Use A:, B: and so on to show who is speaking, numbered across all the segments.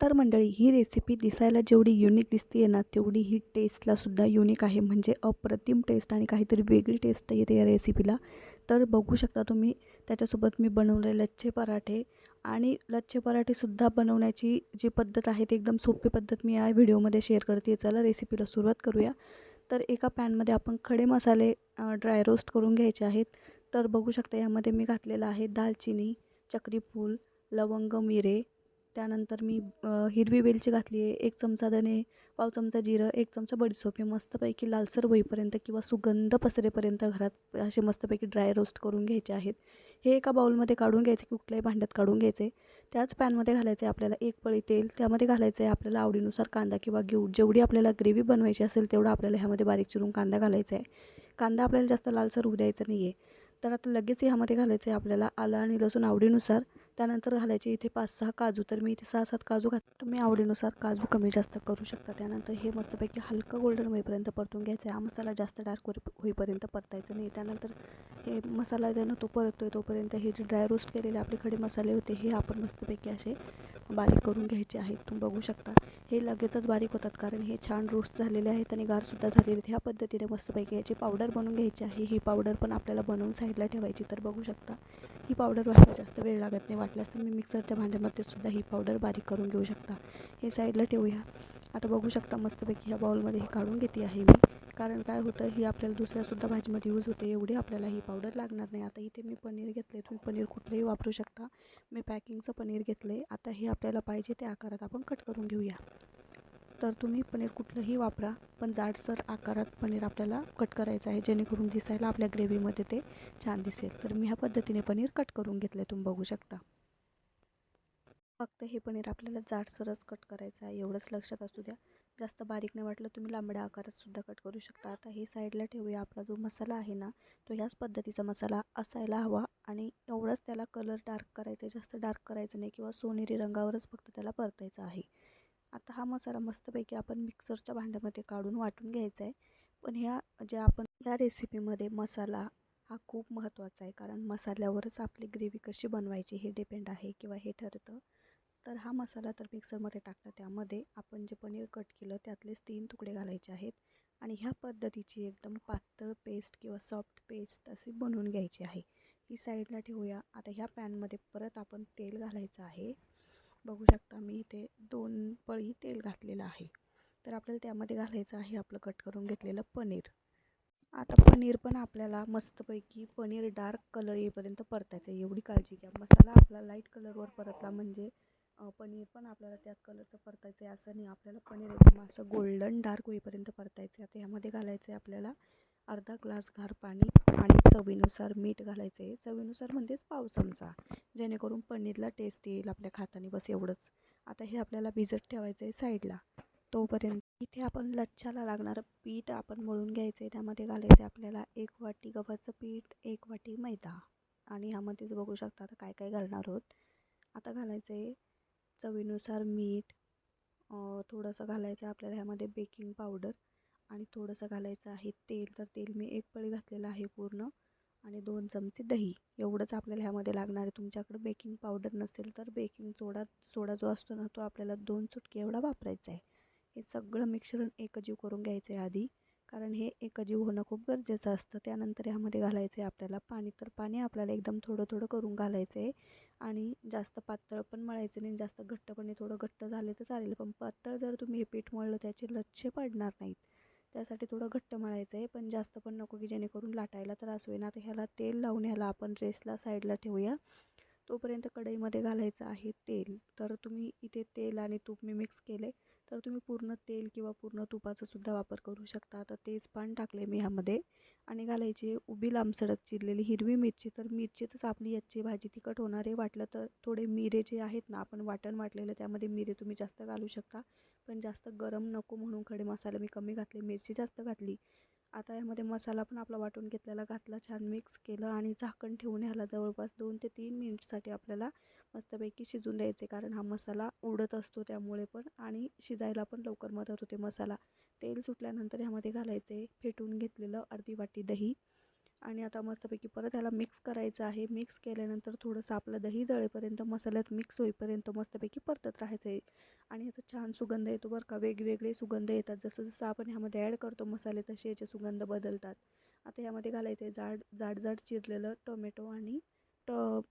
A: तर मंडळी, ही रेसिपी दिसायला जेवढी युनिक दिसते आहे ना, तेवढी ही टेस्टलासुद्धा युनिक आहे. म्हणजे अप्रतिम टेस्ट आणि काहीतरी वेगळी टेस्ट येते या रेसिपीला. तर बघू शकता तुम्ही, त्याच्यासोबत मी बनवले लच्छे पराठे आणि लच्छे पराठेसुद्धा बनवण्याची जी पद्धत आहे ती एकदम सोपी पद्धत मी या व्हिडिओमध्ये शेअर करते. चला रेसिपीला सुरुवात करूया. तर एका पॅनमध्ये आपण खडे मसाले ड्राय रोस्ट करून घ्यायचे आहेत. तर बघू शकता यामध्ये मी घातलेलं आहे दालचिनी, चक्रीफूल, लवंग, मिरे. त्यानंतर मी हिरवी वेलची घातली आहे, 1 चमचा धने, पाव चमचा जिरं, 1 चमचा बडीशेप. हे मस्तपैकी लालसर होईपर्यंत किंवा सुगंध पसरेपर्यंत घरात असे मस्तपैकी ड्राय रोस्ट करून घ्यायचे आहेत. हे एका बाउलमध्ये काढून घ्यायचे, कुठल्याही भांड्यात काढून घ्यायचे. त्याच पॅनमध्ये घालायचे आपल्याला 1 पळी तेल. त्यामध्ये घालायचं आहे आपल्याला आवडीनुसार कांदा किंवा जेवढी आपल्याला ग्रेव्ही बनवायची असेल तेवढा आपल्याला ह्यामध्ये बारीक चिरून कांदा घालायचा आहे. कांदा आपल्याला जास्त लालसर होऊ द्यायचा नाही आहे. तर आता लगेच ह्यामध्ये घालायचं आहे आपल्याला आलं आणि लसूण आवडीनुसार. त्यानंतर घालायचे इथे 5-6 काजू. तर मी इथे 6-7 काजू घातले. तुम्ही आवडीनुसार काजू कमी जास्त करू शकता. त्यानंतर हे मस्तपैकी हलकं गोल्डन होईपर्यंत परतून घ्यायचं आहे. हा मसाला जास्त डार्क होईपर्यंत परतायचं नाही. त्यानंतर हे मसाला आहे ना तो परततोय तोपर्यंत हे जे ड्राय रोस्ट केलेले आपले खडे मसाले होते हे आपण मस्तपैकी असे बारीक करून घ्यायचे आहेत. तुम्ही बघू शकता हे लगेचच बारीक होतात कारण हे छान रोस्ट झालेले आहेत आणि गारसुद्धा झालेले आहेत. ह्या पद्धतीने मस्तपैकी याची पावडर बनवून घ्यायची आहे. ही पावडर पण आपल्याला बनवून साईडला ठेवायची. तर बघू शकता ही पावडर व्हायला जास्त वेळ लागत नाही. वाटल्यास तुम्ही मिक्सरच्या भांड्यामध्ये सुद्धा ही पावडर बारीक करून घेऊ शकता. हे साईडला ठेवूया. आता बघू शकता मस्तपैकी ह्या बाउलमध्ये हे काढून घेते आहे मी. कारण काय होतं ही आपल्याला दुसऱ्यासुद्धा भाजीमध्ये यूज होते. एवढी आपल्याला ही पावडर लागणार नाही. आता इथे मी पनीर घेतले. तुम्ही पनीर कुठलंही वापरू शकता. मी पॅकिंगचं पनीर घेतले. आता हे आपल्याला पाहिजे त्या आकारात आपण कट करून घेऊया. तर तुम्ही पनीर कुठलंही वापरा, पण जाडसर आकारात पनीर आपल्याला कट करायचं आहे जेणेकरून दिसायला आपल्या ग्रेव्हीमध्ये ते छान दिसेल. तर मी ह्या पद्धतीने पनीर कट करून घेतले. तुम्ही बघू शकता. फक्त हे पनीर आपल्याला जाडसरच कट करायचं आहे एवढंच लक्षात असू द्या. जास्त बारीक नाही वाटलं तुम्ही लांबड्या आकारात सुद्धा कट करू शकता. आता हे साईडला ठेवूया. आपला जो मसाला आहे ना तो ह्याच पद्धतीचा मसाला असायला हवा आणि एवढंच त्याला कलर डार्क करायचा आहे. जास्त डार्क करायचं नाही किंवा सोनेरी रंगावरच फक्त त्याला परतायचं आहे. आता हा मसाला मस्तपैकी आपण मिक्सरच्या भांड्यामध्ये काढून वाटून घ्यायचा आहे. पण ह्या रेसिपीमध्ये मसाला हा खूप महत्त्वाचा आहे कारण मसाल्यावरच आपली ग्रेव्ही कशी बनवायची हे डिपेंड आहे किंवा हे ठरतं. तर हा मसाला तर मिक्सरमध्ये टाकला. त्यामध्ये आपण जे पनीर कट केलं त्यातलेच 3 तुकडे घालायचे आहेत आणि ह्या पद्धतीची एकदम पातळ पेस्ट किंवा सॉफ्ट पेस्ट अशी बनवून घ्यायची आहे. ही साईडला ठेवूया. आता ह्या पॅनमध्ये परत आपण तेल घालायचं आहे. बघू शकता मी इथे 2 पळी तेल घातलेलं आहे. तर आपल्याला त्यामध्ये घालायचं आहे आपलं कट करून घेतलेलं पनीर. आता पनीर पण आपल्याला मस्तपैकी पनीर डार्क कलर येईपर्यंत परतायचं आहे. एवढी काळजी घ्या. मसाला आपला लाईट कलरवर परतला म्हणजे पनीर पण आपल्याला त्याच कलरचं परतायचं आहे असं नाही. आपल्याला पनीर एकदम असं गोल्डन डार्क होईपर्यंत परतायचं आहे. आता ह्यामध्ये घालायचं आहे आपल्याला अर्धा ग्लास गार पाणी आणि चवीनुसार मीठ घालायचं आहे. चवीनुसार म्हणजेच पाव चमचा जेणेकरून पनीरला टेस्ट येईल आपल्या खाताने, बस एवढंच. आता हे आपल्याला भिजत ठेवायचं आहे साईडला. तोपर्यंत इथे आपण लच्छाला लागणारं पीठ आपण मळून घ्यायचं आहे. त्यामध्ये घालायचं आहे आपल्याला 1 वाटी गव्हाचं पीठ, 1 वाटी मैदा आणि ह्यामध्येच बघू शकता आता काय काय घालणार आहोत. आता घालायचं आहे चवीनुसार मीठ, थोडंसं घालायचं आहे आपल्याला ह्यामध्ये बेकिंग पावडर आणि थोडंसं घालायचं आहे तेल. तर तेल मी 1 पळी घातलेलं आहे पूर्ण आणि 2 चमचे दही. एवढंच आपल्याला ह्यामध्ये लागणार आहे. तुमच्याकडे बेकिंग पावडर नसेल तर बेकिंग सोडा जो असतो ना तो आपल्याला 2 चुटके एवढा वापरायचा आहे. हे सगळं मिश्रण एकजीव करून घ्यायचं आहे आधी कारण हे एकजीव होणं खूप गरजेचं असतं. त्यानंतर ह्यामध्ये घालायचं आहे आपल्याला पाणी. तर पाणी आपल्याला एकदम थोडं थोडं करून घालायचं आहे आणि जास्त पातळ पण मळायचं नाही, जास्त घट्ट पण नाही. थोडं घट्ट झाले तर चालेल, पण पातळ जर तुम्ही हे पीठ मळलं त्याचे लच्छे पडणार नाहीत. त्यासाठी थोडं घट्ट मळायचं आहे, पण जास्त पण नको की जेणेकरून लाटायला त्रास होईल. आता ह्याला तेल लावून ह्याला आपण रेस्टला साईडला ठेवूया. तोपर्यंत कढईमध्ये घालायचं आहे तेल. तर तुम्ही इथे तेल आणि तूप मी मिक्स केले. तर तुम्ही पूर्ण तेल किंवा पूर्ण तुपाचा सुद्धा वापर करू शकता. आता तेजपान टाकले मी ह्यामध्ये आणि घालायची उभी लांबसडक चिरलेली हिरवी मिरची. तर मिरचीतच आपली याची भाजी तिखट होणार आहे. वाटलं तर थोडे मिरे जे आहेत ना आपण वाटण वाटलेलं त्यामध्ये मिरे तुम्ही जास्त घालू शकता, पण जास्त गरम नको म्हणून खडे मसाले मी कमी घातले, मिरची जास्त घातली. आता यामध्ये मसाला पण आपला वाटून घेतलेला घातला, छान मिक्स केलं आणि झाकण ठेवून ह्याला जवळपास 2 ते 3 मिनिटसाठी आपल्याला मस्तपैकी शिजून द्यायचे कारण हा मसाला उडत असतो त्यामुळे पण आणि शिजायला पण लवकर मदत होते मसाला. तेल सुटल्यानंतर ह्यामध्ये घालायचे फेटून घेतलेलं अर्धी वाटी दही आणि आता मस्तपैकी परत ह्याला मिक्स करायचं आहे. मिक्स केल्यानंतर थोडंसं आपलं दही जळेपर्यंत मसाल्यात मिक्स होईपर्यंत मस्तपैकी परतत राहायचं आहे. आणि ह्याचा छान सुगंध येतो बरं का. वेगवेगळे सुगंध येतात. जसं जसं आपण ह्यामध्ये ॲड करतो मसाले तसे याचे सुगंध बदलतात. आता ह्यामध्ये घालायचं आहे जाड जाड चिरलेलं टोमॅटो आणि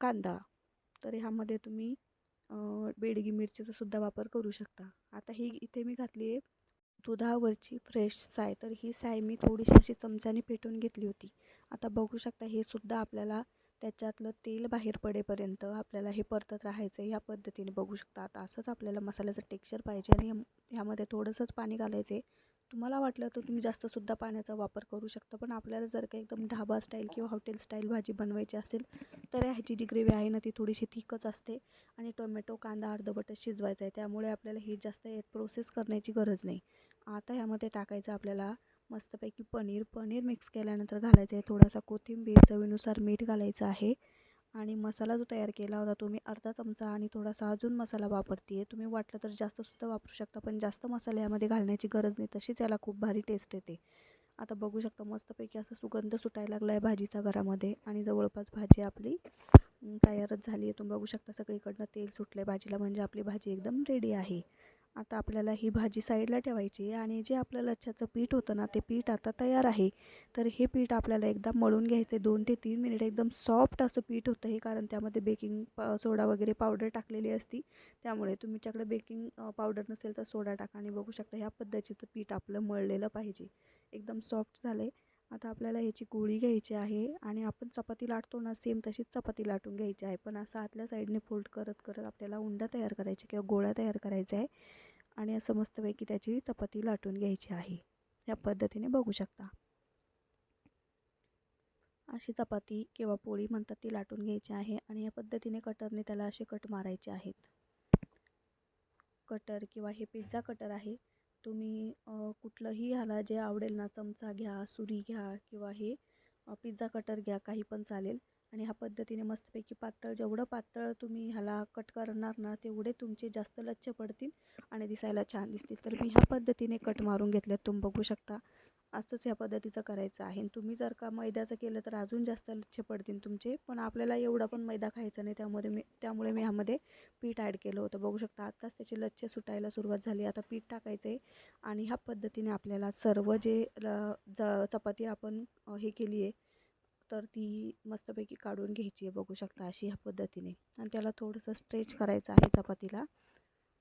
A: कांदा. तर ह्यामध्ये तुम्ही बेडगी मिरचीचा सुद्धा वापर करू शकता. आता ही इथे मी घातली आहे दुधावरची फ्रेश साय. तर ही साय मी थोडीशी अशी चमच्याने पेटून घेतली होती. आता बघू शकता हे सुद्धा आपल्याला त्याच्यातलं तेल बाहेर पडेपर्यंत आपल्याला हे परतत राहायचं आहे. ह्या पद्धतीने बघू शकता. आता असंच आपल्याला मसाल्याचं टेक्स्चर पाहिजे आणि ह्यामध्ये थोडंसंच पाणी घालायचं आहे. तुम्हाला वाटलं तर तुम्ही जास्तसुद्धा पाण्याचा वापर करू शकता. पण आपल्याला जर का एकदम ढाबा स्टाईल किंवा हॉटेल स्टाईल भाजी बनवायची असेल तर ह्याची जी ग्रेव्ही आहे ना ती थोडीशी थिकच असते. आणि टोमॅटो कांदा अर्धवटच शिजवायचा आहे. त्यामुळे आपल्याला ही जास्त प्रोसेस करण्याची गरज नाही. आता ह्यामध्ये टाकायचं आपल्याला मस्तपैकी पनीर मिक्स केल्यानंतर घालायचं आहे. थोडासा कोथिंबीर, चवीनुसार मीठ घालायचं आहे. आणि मसाला जो तयार केला होता तो मी अर्धा चमचा आणि थोडासा अजून मसाला वापरते आहे. तुम्ही वाटलं तर जास्तसुद्धा वापरू शकता. पण जास्त मसाले यामध्ये घालण्याची गरज नाही. तशीच याला खूप भारी टेस्ट येते. आता बघू शकता मस्तपैकी असा सुगंध सुटायला लागला आहे भाजीचा घरामध्ये. आणि जवळपास भाजी आपली तयारच झाली आहे. तुम्ही बघू शकता सगळीकडनं तेल सुटलं आहे भाजीला. म्हणजे आपली भाजी एकदम रेडी आहे. आता आपल्याला ही भाजी साईडला ठेवायची आणि जे आपलं लच्छाचं पीठ होतं ना ते पीठ आता तयार आहे. तर हे पीठ आपल्याला एकदा मळून घ्यायचं आहे. 2 ते 3 मिनिट एकदम सॉफ्ट असं पीठ होतं हे. कारण त्यामध्ये बेकिंग सोडा वगैरे पावडर टाकलेली असती. त्यामुळे तुमच्याकडे बेकिंग पावडर नसेल तर सोडा टाका. आणि बघू शकता ह्या पद्धतीचं पीठ आपलं मळलेलं पाहिजे. एकदम सॉफ्ट झालं आहे. आता आपल्याला ह्याची गोळी घ्यायची आहे आणि आपण चपाती लाटतो ना सेम तशीच चपाती लाटून घ्यायची आहे. पण असं आतल्या साईडने फोल्ड करत करत आपल्याला उंडा तयार करायची किंवा गोळा तयार करायचा आहे. आणि असं मस्तपैकी त्याची चपाती लाटून घ्यायची आहे. या पद्धतीने बघू शकता. अशी चपाती किंवा पोळी म्हणतात ती लाटून घ्यायची आहे. आणि या पद्धतीने कटरने त्याला असे कट मारायचे आहेत. कटर किंवा हे पिझ्झा कटर आहे. तुम्ही कुठलंही ह्याला जे आवडेल ना चमचा घ्या, सुरी घ्या किंवा हे पिझ्झा कटर घ्या काही पण चालेल. आणि ह्या पद्धतीने मस्तपैकी पातळ जेवढं पातळ तुम्ही ह्याला कट करणार ना तेवढे तुमचे जास्त लच्छे पडतील आणि दिसायला छान दिसतील. तर मी ह्या पद्धतीने कट मारून घेतलेत. तुम्ही बघू शकता. असंच ह्या पद्धतीचं करायचं आहे. तुम्ही जर का मैद्याचं केलं तर अजून जास्त लच्छे पडतील तुमचे. पण आपल्याला एवढा पण मैदा खायचा नाही. त्यामुळे मी ह्यामध्ये पीठ ॲड केलं होतं. बघू शकता आत्ताच त्याचे लच्छे सुटायला सुरुवात झाली. आता पीठ टाकायचं आहे आणि ह्या पद्धतीने आपल्याला सर्व जे चपाती आपण हे केली आहे तर ती मस्तपैकी काढून घ्यायची आहे. बघू शकता अशी ह्या पद्धतीने. आणि त्याला थोडंसं स्ट्रेच करायचं आहे चपातीला.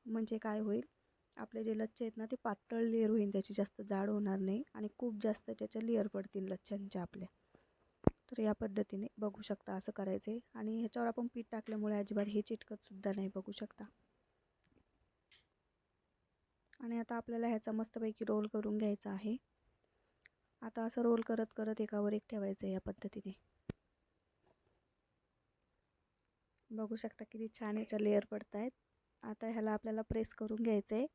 A: म्हणजे काय होईल आपले जे लच्छे आहेत ना ते पातळ लेअर होईल. त्याची जास्त जाड होणार नाही आणि खूप जास्त त्याच्या लेअर पडतील लच्छ्यांच्या आपल्या. तर या पद्धतीने बघू शकता असं करायचं आहे. आणि ह्याच्यावर आपण पीठ टाकल्यामुळे अजिबात हे चिटकत सुद्धा नाही. बघू शकता. आणि आता आपल्याला ह्याचा मस्तपैकी रोल करून घ्यायचा आहे. आता असं रोल करत करत एकावर एक ठेवायचं आहे या पद्धतीने. बघू शकता किती छान याच्या लेअर पडत आहेत. आता ह्याला आपल्याला प्रेस करून घ्यायचं आहे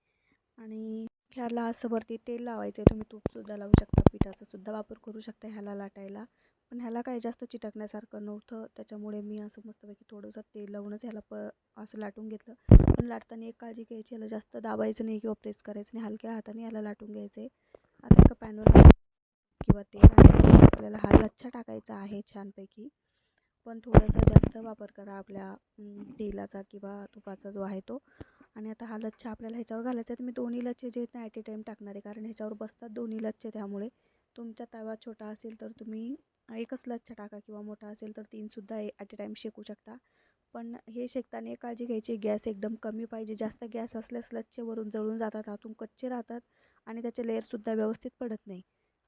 A: आणि ह्याला असं वरती तेल लावायचं आहे. तुम्ही तूपसुद्धा लावू शकता. पिठाचा सुद्धा वापर करू शकता ह्याला लाटायला. पण ह्याला काही जास्त चिटकण्यासारखं नव्हतं. त्याच्यामुळे मी असं मस्तपैकी थोडंसं तेल लावूनच ह्याला असं लाटून घेतलं. पण लाटताना एक काळजी घ्यायची ह्याला जास्त दाबायचं नाही किंवा प्रेस करायचं नाही. हलक्या हाताने ह्याला लाटून घ्यायचं आहे. आता एका पॅनवर किंवा तेल आणि आपल्याला हा लच्छा टाकायचा आहे छानपैकी. पण थोडासा जास्त वापर करा आपल्या तेलाचा किंवा तुपाचा जो आहे तो. आणि आता हा लच्छा आपल्याला ह्याच्यावर घालायचा आहे. तर मी दोन्ही लच्छे जे आहेत ना ॲट ए टाईम टाकणार आहे. कारण ह्याच्यावर बसतात दोन्ही लच्छे. त्यामुळे तुमचा तवा छोटा असेल तर तुम्ही एकच लच्छा टाका किंवा मोठा असेल तर 3सुद्धा ॲट ए टाईम शेकू शकता. पण हे शेकताना एक काळजी घ्यायची गॅस एकदम कमी पाहिजे. जास्त गॅस असल्यास लच्छे वरून जळून जातात, आतून कच्चे राहतात आणि त्याचे लेअरसुद्धा व्यवस्थित पडत नाही.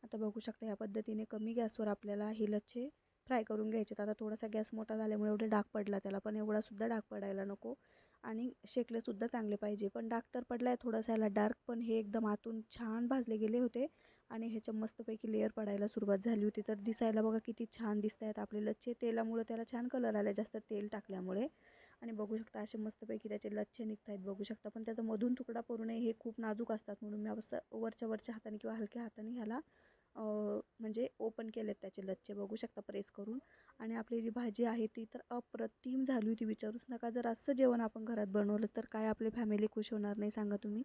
A: आता बघू शकता ह्या पद्धतीने कमी गॅसवर आपल्याला हे लच्छे फ्राय करून घ्यायचे. आता थोडासा गॅस मोठा झाल्यामुळे एवढे डाग पडला त्याला. पण एवढासुद्धा डाग पडायला नको. आणि शेकलेसुद्धा चांगले पाहिजे. पण डाग तर पडला आहे थोडासा ह्याला डार्क. पण हे एकदम आतून छान भाजले गेले होते आणि ह्याच्या मस्तपैकी लेअर पडायला सुरुवात झाली होती. तर दिसायला बघा किती छान दिसत आहेत आपले लच्छे. तेलामुळे त्याला छान कलर आला जास्त तेल टाकल्यामुळे. आणि बघू शकता असे मस्तपैकी त्याचे लच्छे निघत आहेत. बघू शकता. पण त्याचा मधून तुकडा पडू नये हे खूप नाजूक असतात. म्हणून मी असं वरच्या हाताने किंवा हलक्या हाताने ह्याला म्हणजे ओपन केलेत त्याचे लच्छे. बघू शकता प्रेस करून. आणि आपली जी भाजी आहे ती तर अप्रतिम झाली होती. विचारूच नका. जर असं जेवण आपण घरात बनवलं तर काय आपली फॅमिली खुश होणार नाही सांगा तुम्ही.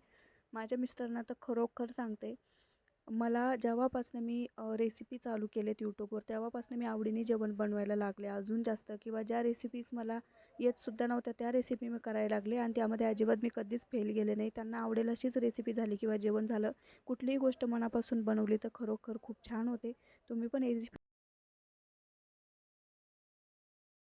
A: माझ्या मिस्टरांना तर खरोखर सांगते मला जेव्हापासनं मी रेसिपी चालू केलेत यूट्यूबवर तेव्हापासनं मी आवडीने जेवण बनवायला लागले अजून जास्त किंवा ज्या रेसिपीज मला येतसुद्धा नव्हत्या त्या रेसिपी मी करायला लागले आणि त्यामध्ये अजिबात मी कधीच फेल गेले नाही. त्यांना आवडेल अशीच रेसिपी झाली किंवा जेवण झालं. कुठलीही गोष्ट मनापासून बनवली तर खरोखर खूप छान होते. तुम्ही पण